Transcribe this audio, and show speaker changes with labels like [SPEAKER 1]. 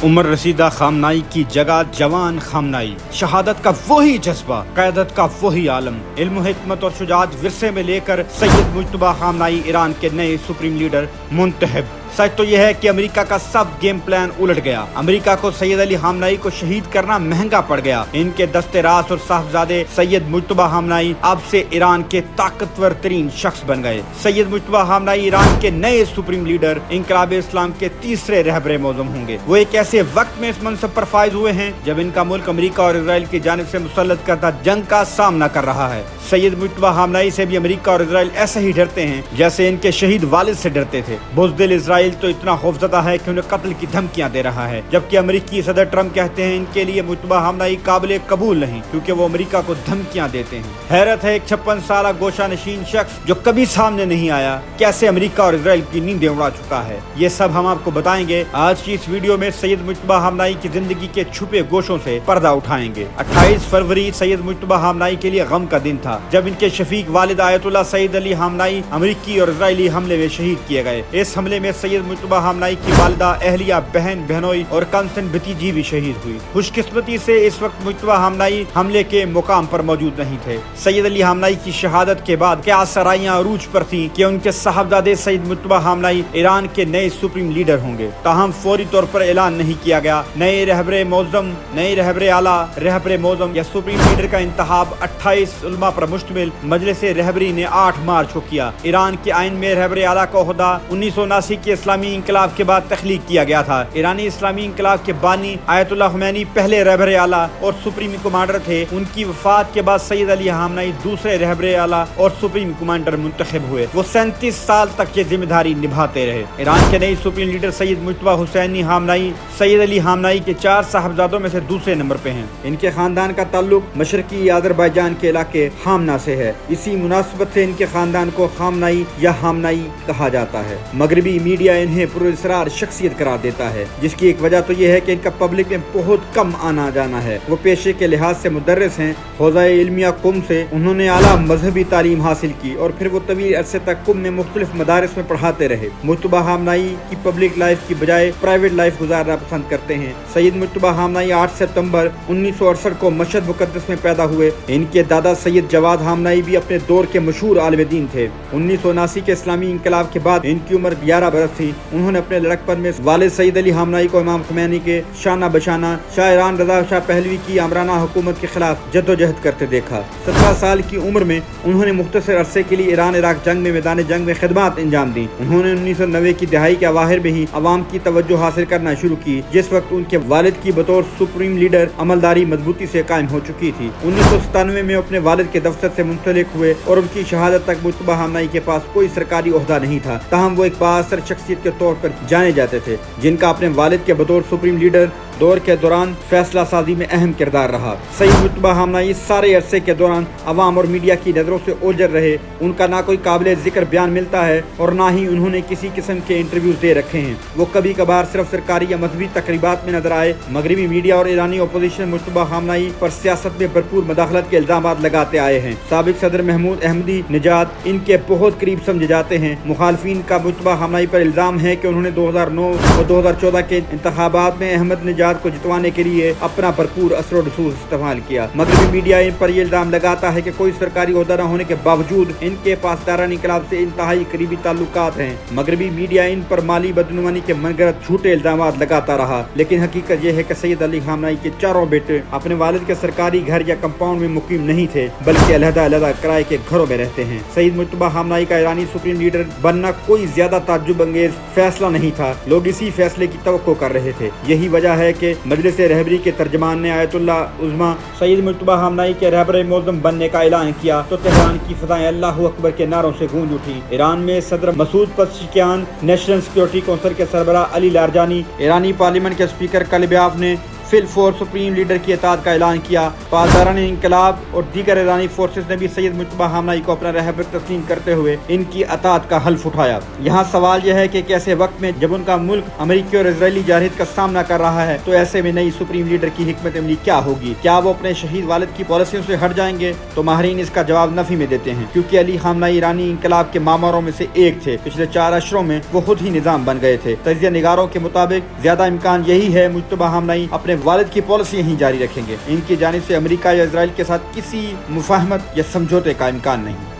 [SPEAKER 1] उमर रसीदा खामनाई की जगह जवान खामनाई, शहादत का वही जज्बा, क़यादत का वही आलम, इल्म हिकमत और शुजाअत विरसे में लेकर सैयद मुज्तबा खामनाई ईरान के नए सुप्रीम लीडर मुंतखब। सच तो यह है कि अमेरिका का सब गेम प्लान उलट गया। अमेरिका को सैयद अली खामनाई को शहीद करना महंगा पड़ गया। इनके दस्ते रास और साहबजादे सैयद मुज्तबा खामनाई अब से ईरान के ताकतवर तरीन शख्स बन गए। सैयद मुज्तबा खामनाई ईरान के नए सुप्रीम लीडर, इंकलाब इस्लाम के तीसरे रहबरे मौज़ूम होंगे। वो एक ऐसे वक्त में इस मनसब पर फायज हुए हैं जब इनका मुल्क अमेरिका और इसराइल की जानिब से मुसल्लत करता जंग का सामना कर रहा है। सैयद मुज्तबा खामनाई से भी अमेरिका और इसराइल ऐसे ही डरते हैं जैसे इनके शहीद वालिद से डरते थे। बुज़दिल इसराइल तो इतना खौफज़दा है कि उन्हें कत्ल की धमकियां दे रहा है, जबकि अमेरिकी सदर ट्रंप कहते हैं इनके लिए मुज्तबा खामनाई काबिल कबूल नहीं, क्योंकि वो अमेरिका को धमकियां देते हैं। हैरत है, एक 56 साल गोशा नशीन शख्स जो कभी सामने नहीं आया कैसे अमेरिका और इसराइल की नींदें उड़ा चुका है। ये सब हम आपको बताएंगे आज की इस वीडियो में। सैयद मुज्तबा खामनाई की जिंदगी के छुपे गोशों से पर्दा उठाएंगे। 28 फरवरी सैयद मुज्तबा खामनाई के लिए गम का दिन था, जब इनके शफीक वालिद आयतुल्लाह सईद अली खामनाई अमेरिकी और इजरायली हमले में शहीद किए गए। इस हमले में सैयद मुज्तबा खामनाई की वालिदा, अहलिया, बहन, बहनोई और कंसन भतीजी भी शहीद हुई। खुशकिस्मती से इस वक्त मुज्तबा खामनाई हमले के मुकाम पर मौजूद नहीं थे। सैयद अली खामनाई की शहादत के बाद क्या सराइयां अरूज पर थी कि उनके साहबजादे सैयद मुज्तबा खामनाई ईरान के नए सुप्रीम लीडर होंगे। ताहम फौरी तौर पर ऐलान नहीं किया गया। नए रहबरे मौज़म, नए रहबरे आला, रहबरे मौज़म या सुप्रीम लीडर का इंतखाब 28 उलमा पर मुश्तमिल मजलिस रहबरी ने 8 मार्च को किया। ईरान के आइन में रहबरे आला का ओहदा 1979 के इस्लामी इंकलाब के बाद तख्लीक किया गया था। ईरानी इस्लामी इंकलाब के बानी आयतुल्लाह खुमैनी पहले रहबरे आला और सुप्रीम कमांडर थे। उनकी वफात के बाद सैयद अली खामनाई दूसरे रहबरे आला और सुप्रीम कमांडर मुंतखब हुए। वो 37 साल तक ये जिम्मेदारी निभाते रहे। ईरान के नए supreme leader Syed Mujtaba Husseini Khamenei Syed Ali Khamenei के 4 साहबजादों में से दूसरे नंबर पे हैं। इनके खानदान का ताल्लुक मशरकी अज़रबैजान के इलाके खामना से है। इसी मुनासिबत से इनके खानदान को खामनाई या खामनाई कहा जाता है। मगरबी मीडिया इन्हें पुरअसरार शख्सियत करार देता है, जिसकी एक वजह तो यह है कि इनका पब्लिक में बहुत कम आना जाना है। वो पेशे के लिहाज से मुदर्रिस हैं। हौज़ाए इल्मिया कुम से उन्होंने आला मजहबी तालीम हासिल की और फिर वो तवील अरसे तक कुम में मुख्तलिफ मदारिस में पढ़ाते रहे। मुज्तबा खामनाई की पब्लिक लाइफ की बजाय प्राइवेट लाइफ गुजारना पसंद करते हैं। सैयद मुज्तबा खामनाई 8 सितंबर 1968 को मशहद मुक़द्दस में पैदा हुए। इनके दादा सैयद जवाद खामनाई भी अपने दौर के मशहूर आलिम दीन थे। 1979 के इस्लामी इंकलाब के बाद इनकी उम्र 11 बरस थी। उन्होंने अपने लड़कपन में वालिद सईद अली खामनाई को इमाम खुमैनी के शाना बशाना शाह ईरान रज़ा शाह पहलवी की आमराना हुकूमत के खिलाफ जद्दोजहद करते देखा। 17 साल की उम्र में उन्होंने मुख्तसर अरसे के लिए ईरान इराक जंग में मैदान जंग में खिदमत अंजाम दी। उन्होंने 1990 की दहाई के अवाहिर में ही अवाम की तवज्जो हासिल करना शुरू की, जिस वक्त उनके वालिद की बतौर सुप्रीम लीडर अमलदारी मजबूती से कायम हो चुकी थी। 1997 में अपने वालिद के दफ्तर से मुंसलिक हुए और उनकी शहादत तक मुज्तबा खामनाई के पास कोई सरकारी ओहदा नहीं था। ताहम वो एक बाअसर शख्सियत के तौर पर जाने जाते थे, जिनका अपने वालिद के बतौर सुप्रीम लीडर दौर के दौरान फैसला साजी में अहम किरदार रहा। सैयद मुज्तबा खामनाई इस सारे अरसे के दौरान अवाम और मीडिया की नज़रों से ओझल रहे। उनका ना कोई काबिल जिक्र बयान मिलता है और ना ही उन्होंने किसी किस्म के इंटरव्यूज दे रखे हैं। वो कभी कभार सिर्फ सरकारी या मजहबी तकरीबात में नजर आए। मगरबी मीडिया और ईरानी अपोजिशन मुज्तबा खामनाई पर सियासत में भरपूर मदाखलत के इल्जाम लगाते आए हैं। साबिक सदर महमूद अहमदी निजात इनके बहुत करीब समझे जाते हैं। मुखालफिन का मुज्तबा खामनाई पर इल्जाम है कि उन्होंने 2009 और 2014 के इंतखाबात में अहमद निजात को जितवाने के लिए अपना भरपूर असर और रसूख इस्तेमाल किया। मगरबी मीडिया इन पर यह इल्जाम लगाता है कि कोई सरकारी ओहदा न होने के बावजूद इनके पास दारान इंकलाब से इंतहाई करीबी ताल्लुकात हैं। मगरबी मीडिया इन पर माली बदनुमानी के मनगढ़ंत झूठे इल्जाम लगाता रहा, लेकिन हकीकत यह है कि सैयद अली खामनाई के चारों बेटे अपने वालिद के सरकारी घर या कंपाउंड में मुकीम नहीं थे, बल्कि अलहदा किराए के घरों में रहते हैं। सैयद मुज्तबा खामनाई का ईरानी सुप्रीम लीडर बनना कोई ज्यादा ताज्जुब अंगेज फैसला नहीं था। लोग इसी फैसले की तवक्को कर रहे थे। यही वजह है कि मजलिस रहबरी के तर्जमान ने आयतुल्लाह उज़्मा सैयद मुज्तबा खामनाई के रहबरे मौज़म बनने का ऐलान किया तो तेहरान की फ़ज़ाएं अल्लाहु अकबर के नारों से गूंज उठी। ईरान में सदर मसूद पज़ेश्कियान, नेशनल सिक्योरिटी काउंसिल के सरबराह अली लारजानी, ईरानी पार्लियामेंट के स्पीकर कलिबाफ ने फिल फोर सुप्रीम लीडर की इताअत का ऐलान किया। पासदारान इंकलाब और दीगर ईरानी फोर्सेस ने भी सैयद मुज्तबा खामनाई को अपना रहबर तस्लीम करते हुए इनकी इताअत का हल्फ उठाया। यहाँ सवाल यह है कि कैसे वक्त में जब उनका मुल्क अमेरिकी और इजरायली जारहियत का सामना कर रहा है, तो ऐसे में नई सुप्रीम लीडर की हिकमत अमली क्या होगी? क्या वो अपने शहीद वालिद की पॉलिसियों से हट जाएंगे? तो माहिरीन इसका जवाब नफी में देते हैं, क्योंकि अली खामनाई ईरानी इंकलाब के मामरों में से एक थे। पिछले 4 अशरों में वो खुद ही निजाम बन गए थे। तजिया निगारों के मुताबिक ज्यादा इम्कान यही है मुज्तबा खामनाई अपने वालिद की पॉलिसी ही जारी रखेंगे। इनकी जानिब से अमेरिका या इजराइल के साथ किसी मुफाहमत या समझौते का इम्कान नहीं।